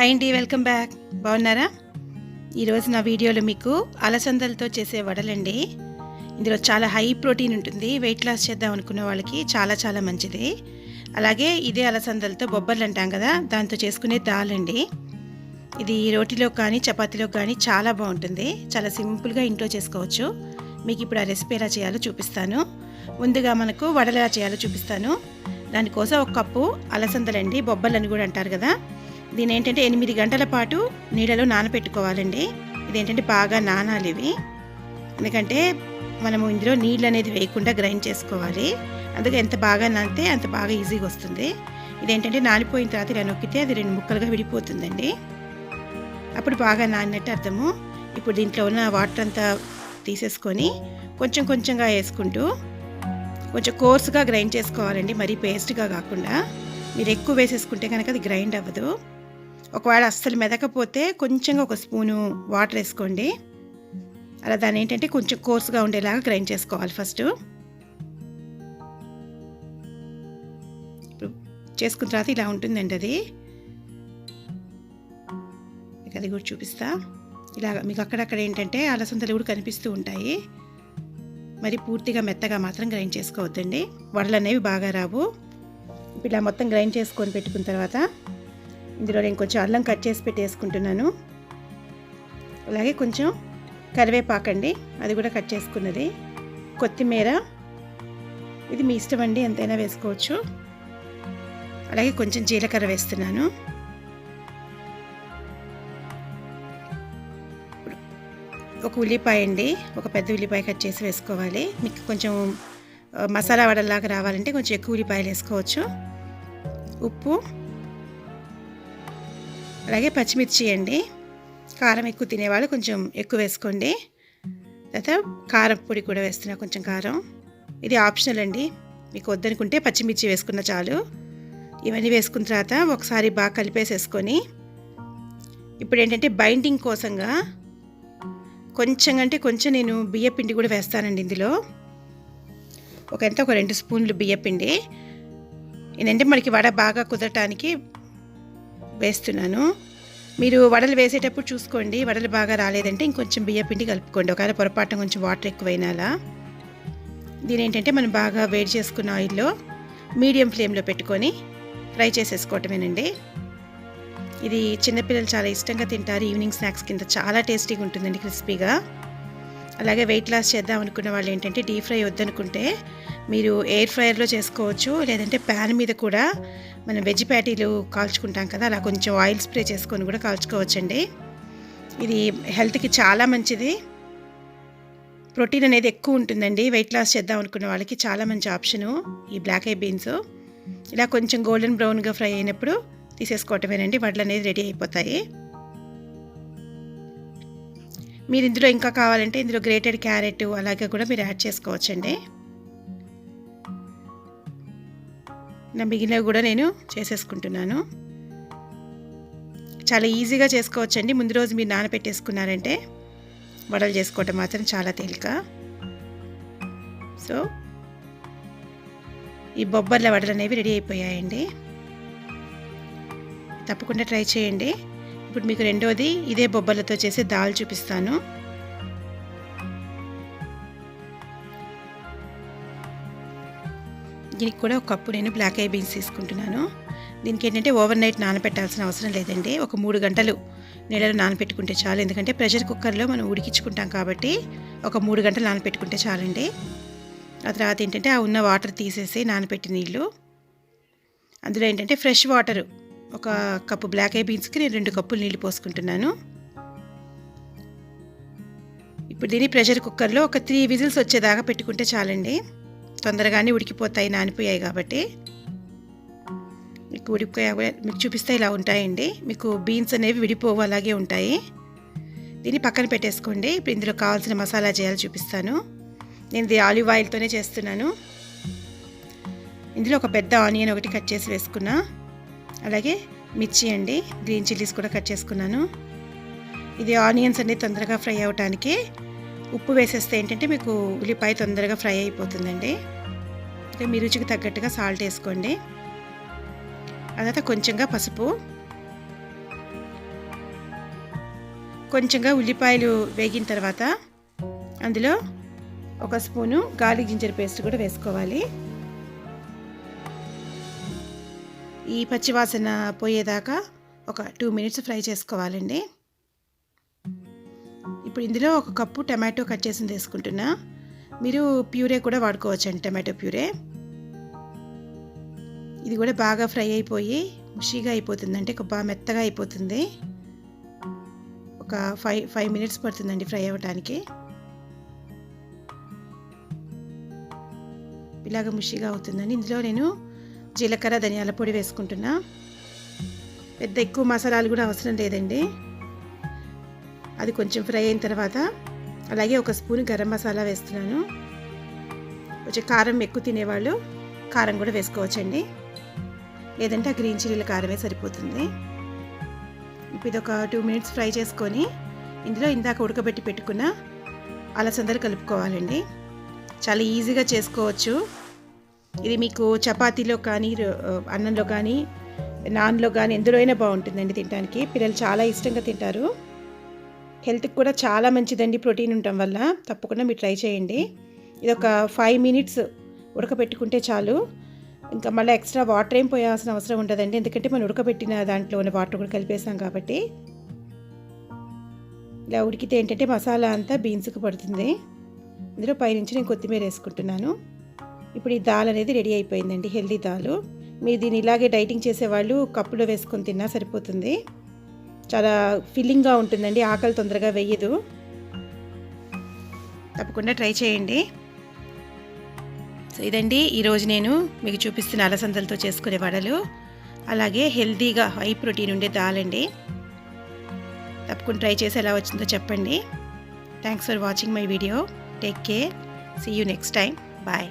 Hi అండి, welcome back. బాగున్నారా? ఈరోజు నా వీడియోలో మీకు అలసందలతో చేసే వడలండి. ఇందులో చాలా హై ప్రోటీన్ ఉంటుంది. వెయిట్ లాస్ చేద్దాం అనుకున్న వాళ్ళకి చాలా చాలా మంచిది. అలాగే ఇదే అలసందలతో బొబ్బర్లు అంటాం కదా, దాంతో చేసుకునే దాల్ అండి. ఇది రోటీలో కానీ చపాతీలో కానీ చాలా బాగుంటుంది. చాలా సింపుల్గా ఇంట్లో చేసుకోవచ్చు. మీకు ఇప్పుడు ఆ రెసిపీ ఎలా చేయాలో చూపిస్తాను. ముందుగా మనకు వడలు ఎలా చేయాలో చూపిస్తాను. దానికోసం ఒక కప్పు అలసందలండి, బొబ్బర్లు అని కూడా అంటారు కదా. దీని ఏంటంటే 8 గంటల పాటు నీళ్ళలో నానబెట్టుకోవాలండి. ఇదేంటంటే బాగా నానాలి ఇవి, ఎందుకంటే మనము ఇందులో నీళ్ళు అనేది వేయకుండా గ్రైండ్ చేసుకోవాలి. అందుకే ఎంత బాగా నానితే అంత బాగా ఈజీగా వస్తుంది. ఇదేంటంటే నానిపోయిన తర్వాత ఇలా నొక్కితే అది 2 ముక్కలుగా విడిపోతుందండి. అప్పుడు బాగా నానినట్టు అర్థము. ఇప్పుడు దీంట్లో ఉన్న వాటర్ అంతా తీసేసుకొని కొంచెం కొంచెంగా వేసుకుంటూ కొంచెం కోర్సుగా గ్రైండ్ చేసుకోవాలండి, మరీ పేస్ట్గా కాకుండా. మీరు ఎక్కువ వేసేసుకుంటే కనుక అది గ్రైండ్ అవ్వదు. ఒకవేళ అస్సలు మెదకపోతే కొంచెంగా ఒక స్పూను వాటర్ వేసుకోండి. అలా దాన్ని ఏంటంటే కొంచెం కోర్సుగా ఉండేలాగా గ్రైండ్ చేసుకోవాలి ఫస్ట్. చేసుకున్న తర్వాత ఇలా ఉంటుందండి అది. అది కూడా చూపిస్తా. ఇలాగ మీకు అక్కడక్కడ ఏంటంటే అలసందలు కూడా కనిపిస్తూ ఉంటాయి. మరి పూర్తిగా మెత్తగా మాత్రం గ్రైండ్ చేసుకోవద్దండి, వడలు అనేవి బాగా రావు. ఇలా మొత్తం గ్రైండ్ చేసుకొని పెట్టుకున్న తర్వాత ఇందులో నేను కొంచెం అల్లం కట్ చేసి పెట్టేసుకుంటున్నాను. అలాగే కొంచెం కరివేపాకండి, అది కూడా కట్ చేసుకున్నది. కొత్తిమీర, ఇది మీ ఇష్టం అండి, ఎంతైనా వేసుకోవచ్చు. అలాగే కొంచెం జీలకర్ర వేస్తున్నాను. ఒక ఉల్లిపాయ అండి, ఒక పెద్ద ఉల్లిపాయ కట్ చేసి వేసుకోవాలి. మీకు కొంచెం మసాలా వడల్లాగా రావాలంటే కొంచెం ఎక్కువ ఉల్లిపాయలు వేసుకోవచ్చు. ఉప్పు, అలాగే పచ్చిమిర్చి అండి. కారం ఎక్కువ తినేవాళ్ళు కొంచెం ఎక్కువ వేసుకోండి. తర్వాత కారం పొడి కూడా వేస్తున్నా, కొంచెం కారం. ఇది ఆప్షనల్ అండి, మీకు వద్దనుకుంటే పచ్చిమిర్చి వేసుకున్న చాలు. ఇవన్నీ వేసుకున్న తర్వాత ఒకసారి బాగా కలిపేసేసుకొని ఇప్పుడు ఏంటంటే బైండింగ్ కోసంగా కొంచెం అంటే కొంచెం నేను బియ్యపిండి కూడా వేస్తానండి ఇందులో. ఒక 2 స్పూన్లు బియ్యపిండి. ఏంటంటే మనకి వడ బాగా కుదరటానికి వేస్తున్నాను. మీరు వడలు వేసేటప్పుడు చూసుకోండి, వడలు బాగా రాలేదంటే ఇంకొంచెం బియ్యపిండి కలుపుకోండి. ఒకవేళ పొరపాటున కొంచెం వాటర్ ఎక్కువైనా అలా. దీని ఏంటంటే మనం బాగా వేడి చేసుకున్న ఆయిల్లో మీడియం ఫ్లేమ్లో పెట్టుకొని ఫ్రై చేసేసుకోవటమేనండి. ఇది చిన్నపిల్లలు చాలా ఇష్టంగా తింటారు. ఈవినింగ్ స్నాక్స్ కింద చాలా టేస్టీగా ఉంటుందండి, క్రిస్పీగా. అలాగే వెయిట్ లాస్ చేద్దాం అనుకున్న వాళ్ళు ఏంటంటే డీప్ ఫ్రై వద్దనుకుంటే మీరు ఎయిర్ ఫ్రైయర్లో చేసుకోవచ్చు. లేదంటే ప్యాన్ మీద కూడా మనం వెజ్ ప్యాటీలు కాల్చుకుంటాం కదా, అలా కొంచెం ఆయిల్ స్ప్రే చేసుకొని కూడా కాల్చుకోవచ్చండి. ఇది హెల్త్కి చాలా మంచిది. ప్రోటీన్ అనేది ఎక్కువ ఉంటుందండి. వెయిట్ లాస్ చేద్దాం అనుకున్న వాళ్ళకి చాలా మంచి ఆప్షను ఈ బ్లాక్ ఐ బీన్స్. ఇలా కొంచెం గోల్డెన్ బ్రౌన్గా ఫ్రై అయినప్పుడు తీసేసుకోవటమేనండి, వడలు అనేది రెడీ అయిపోతాయి. మీరు ఇందులో ఇంకా కావాలంటే ఇందులో గ్రేటెడ్ క్యారెట్ అలాగే కూడా మీరు యాడ్ చేసుకోవచ్చండి. నా మిగిలినవి కూడా నేను చేసేసుకుంటున్నాను. చాలా ఈజీగా చేసుకోవచ్చండి. ముందు రోజు మీరు నానబెట్టేసుకున్నారంటే వడలు చేసుకోవటం మాత్రం చాలా తేలిక. సో ఈ బొబ్బర్ల వడలు అనేవి రెడీ అయిపోయాయండి. తప్పకుండా ట్రై చేయండి. ఇప్పుడు మీకు రెండోది ఇదే బొబ్బర్లతో చేసే దాల్ చూపిస్తాను. దీనికి కూడా ఒక కప్పు నేను బ్లాక్ ఐ బీన్స్ తీసుకుంటున్నాను. దీనికి ఏంటంటే ఓవర్ నైట్ నానబెట్టాల్సిన అవసరం లేదండి. ఒక 3 గంటలు నీళ్ళలో నానబెట్టుకుంటే చాలు. ఎందుకంటే ప్రెషర్ కుక్కర్లో మనం ఉడికించుకుంటాం కాబట్టి ఒక 3 గంటలు నానబెట్టుకుంటే చాలండి. ఆ తర్వాత ఏంటంటే ఆ ఉన్న వాటర్ తీసేసి నానబెట్టి నీళ్ళు, అందులో ఏంటంటే ఫ్రెష్ వాటరు, ఒక కప్పు బ్లాక్ ఐ బీన్స్కి నేను 2 కప్పులు నీళ్ళు పోసుకుంటున్నాను. ఇప్పుడు దీన్ని ప్రెషర్ కుక్కర్లో ఒక 3 విజిల్స్ వచ్చేదాకా పెట్టుకుంటే చాలండి. తొందరగానే ఉడికిపోతాయి, నానిపోయాయి కాబట్టి. మీకు మీకు చూపిస్తే ఇలా ఉంటాయండి. మీకు బీన్స్ అనేవి విడిపోవు, అలాగే ఉంటాయి. దీన్ని పక్కన పెట్టేసుకోండి. ఇప్పుడు ఇందులో కావాల్సిన మసాలా చేయాలి చూపిస్తాను. నేను ఇది ఆలివ్ ఆయిల్తోనే చేస్తున్నాను. ఇందులో ఒక పెద్ద ఆనియన్ ఒకటి కట్ చేసి వేసుకున్నా. అలాగే మిర్చి అండి, గ్రీన్ చిల్లీస్ కూడా కట్ చేసుకున్నాను. ఇది ఆనియన్స్ అన్ని తొందరగా ఫ్రై అవ్వటానికి ఉప్పు వేసేస్తే ఏంటంటే మీకు ఉల్లిపాయ తొందరగా ఫ్రై అయిపోతుందండి. అంటే మీ రుచికి తగ్గట్టుగా సాల్ట్ వేసుకోండి. ఆ తర్వాత కొంచెంగా పసుపు, కొంచెంగా ఉల్లిపాయలు వేగిన తర్వాత అందులో 1 స్పూను గార్లిక్ జింజర్ పేస్ట్ కూడా వేసుకోవాలి. ఈ పచ్చివాసన పోయేదాకా ఒక 2 మినిట్స్ ఫ్రై చేసుకోవాలండి. ఇప్పుడు ఇందులో 1 కప్పు టమాటో కట్ చేసింది వేసుకుంటున్నా. మీరు ప్యూరే కూడా వాడుకోవచ్చండి, టమాటో ప్యూరే. ఇది కూడా బాగా ఫ్రై అయిపోయి ముషిగా అయిపోతుంది, అంటే బాగా మెత్తగా అయిపోతుంది. ఒక 5 మినిట్స్ పడుతుందండి ఫ్రై అవ్వటానికి. ఇలాగ ముషిగా అవుతుందండి. ఇందులో నేను జీలకర్ర ధనియాల పొడి వేసుకుంటున్నా. పెద్ద ఎక్కువ మసాలాలు కూడా అవసరం లేదండి. అది కొంచెం ఫ్రై అయిన తర్వాత అలాగే 1 స్పూన్ గరం మసాలా వేస్తున్నాను. కొంచెం కారం ఎక్కువ తినేవాళ్ళు కారం కూడా వేసుకోవచ్చండి, లేదంటే ఆ గ్రీన్ చిల్లీల కారమే సరిపోతుంది. ఇప్పుడు ఇది ఒక 2 మినిట్స్ ఫ్రై చేసుకొని ఇందులో ఇందాక ఉడకబెట్టి పెట్టుకున్న అలసందలు కలుపుకోవాలండి. చాలా ఈజీగా చేసుకోవచ్చు. ఇది మీకు చపాతీలో కానీ అన్నంలో కానీ నాన్లో కానీ ఎందులో అయినా బాగుంటుందండి తినడానికి. పిల్లలు చాలా ఇష్టంగా తింటారు. హెల్త్కి కూడా చాలా మంచిదండి, ప్రోటీన్ ఉండటం వల్ల. తప్పకుండా మీరు ట్రై చేయండి. ఇది ఒక 5 మినిట్స్ ఉడకబెట్టుకుంటే చాలు. ఇంకా మళ్ళీ ఎక్స్ట్రా వాటర్ ఏం పోయాల్సిన అవసరం ఉండదండి, ఎందుకంటే మనం ఉడకబెట్టిన దాంట్లో ఉన్న వాటర్ కూడా కలిపేసాం కాబట్టి. ఇలా ఉడికితే ఏంటంటే మసాలా అంతా బీన్స్కి పడుతుంది. ఇందులో పైనుంచి నేను కొత్తిమీర వేసుకుంటున్నాను. ఇప్పుడు ఈ దాల్ అనేది రెడీ అయిపోయిందండి, హెల్దీ దాల్. మీరు దీన్ని ఇలాగే డైటింగ్ చేసేవాళ్ళు కప్పులో వేసుకొని తిన్నా సరిపోతుంది. చాలా ఫిల్లింగ్గా ఉంటుందండి, ఆకలి తొందరగా వేయదు. తప్పకుండా ట్రై చేయండి. సో ఇదండి ఈరోజు నేను మీకు చూపిస్తున్న అలసందలతో చేసుకునే వడలు, అలాగే హెల్తీగా హై ప్రోటీన్ ఉండే దాల్ అండి. తప్పకుండా ట్రై చేసి ఎలా వచ్చిందో చెప్పండి. Thanks for watching my video. Take care. See you next time. Bye.